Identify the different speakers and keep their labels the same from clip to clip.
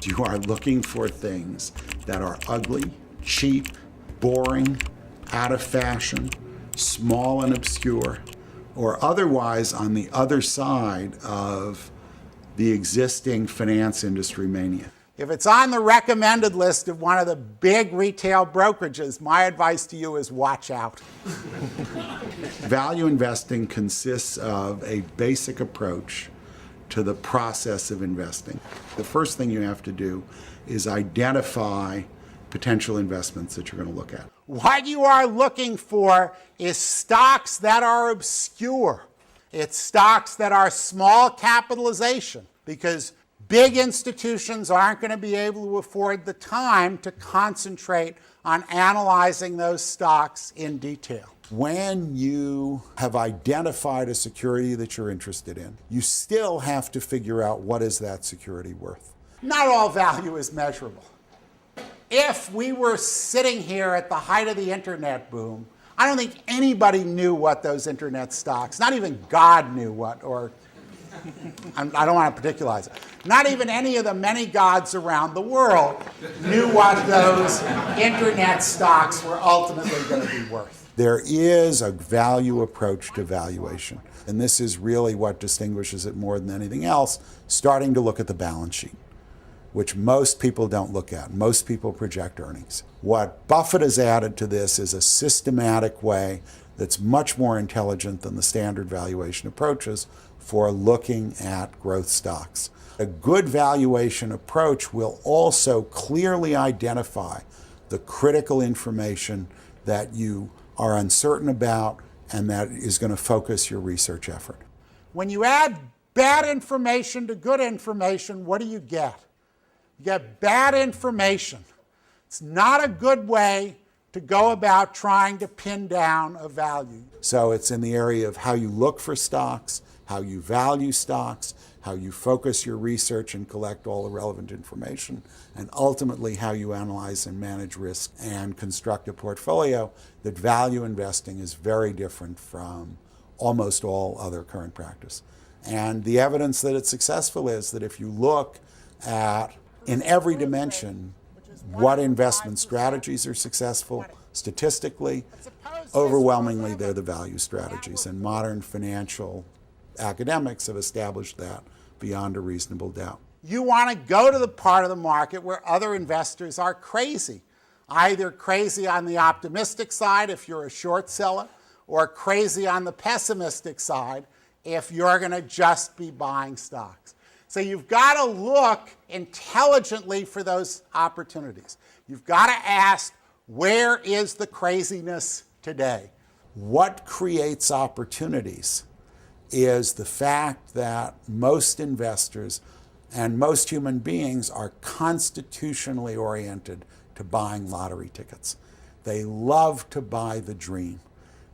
Speaker 1: You are looking for things that are ugly, cheap, boring, out of fashion, small and obscure, or otherwise on the other side of the existing finance industry mania. If it's on the recommended list of one of the big retail brokerages, my advice to you is watch out. Value investing consists of a basic approach to the process of investing. The first thing you have to do is identify potential investments that you're going to look at. What you are looking for is stocks that are obscure. It's stocks that are small capitalization, because big institutions aren't going to be able to afford the time to concentrate on analyzing those stocks in detail. When you have identified a security that you're interested in, you still have to figure out what is that security worth. Not all value is measurable. If we were sitting here at the height of the internet boom, I don't think anybody knew what those internet stocks, not even God knew what, or I don't want to particularize it. Not even any of the many gods around the world knew what those internet stocks were ultimately going to be worth. There is a value approach to valuation, and this is really what distinguishes it more than anything else, starting to look at the balance sheet, which most people don't look at. Most people project earnings. What Buffett has added to this is a systematic way that's much more intelligent than the standard valuation approaches for looking at growth stocks. A good valuation approach will also clearly identify the critical information that you are uncertain about and that is going to focus your research effort. When you add bad information to good information, what do you get? You get bad information. It's not a good way to go about trying to pin down a value. So it's in the area of how you look for stocks, how you value stocks, how you focus your research and collect all the relevant information, and ultimately how you analyze and manage risk and construct a portfolio. That value investing is very different from almost all other current practice. And the evidence that it's successful is that if you look at, in every dimension, what investment strategies are successful statistically, overwhelmingly they're the value strategies, and modern financial academics have established that beyond a reasonable doubt. You want to go to the part of the market where other investors are crazy, either crazy on the optimistic side if you're a short seller, or crazy on the pessimistic side if you're going to just be buying stocks. So you've got to look intelligently for those opportunities. You've got to ask, where is the craziness today? What creates opportunities is the fact that most investors and most human beings are constitutionally oriented to buying lottery tickets. They love to buy the dream.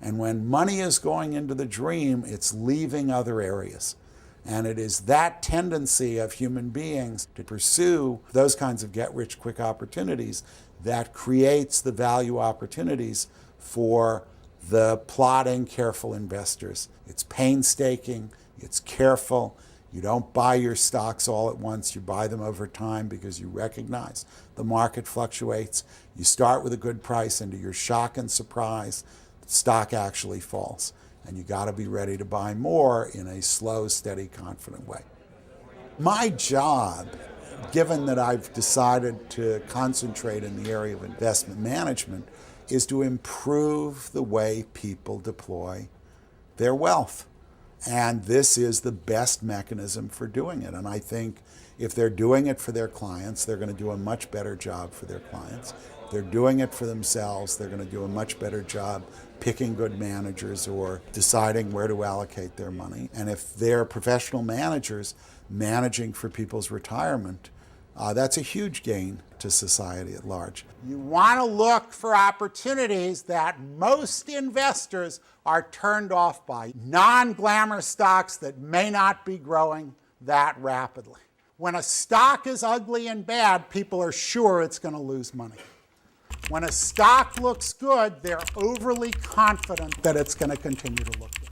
Speaker 1: And when money is going into the dream, it's leaving other areas. And it is that tendency of human beings to pursue those kinds of get-rich-quick opportunities that creates the value opportunities for the plodding, careful investors. It's painstaking, it's careful. You don't buy your stocks all at once, you buy them over time because you recognize the market fluctuates. You start with a good price, and to your shock and surprise, the stock actually falls. And you got to be ready to buy more in a slow, steady, confident way. My job, given that I've decided to concentrate in the area of investment management, is to improve the way people deploy their wealth. And this is the best mechanism for doing it. And I think if they're doing it for their clients, they're going to do a much better job for their clients. If they're doing it for themselves, they're going to do a much better job picking good managers or deciding where to allocate their money. And if they're professional managers managing for people's retirement, that's a huge gain to society at large. You want to look for opportunities that most investors are turned off by, non-glamour stocks that may not be growing that rapidly. When a stock is ugly and bad, people are sure it's going to lose money. When a stock looks good, they're overly confident that it's going to continue to look good.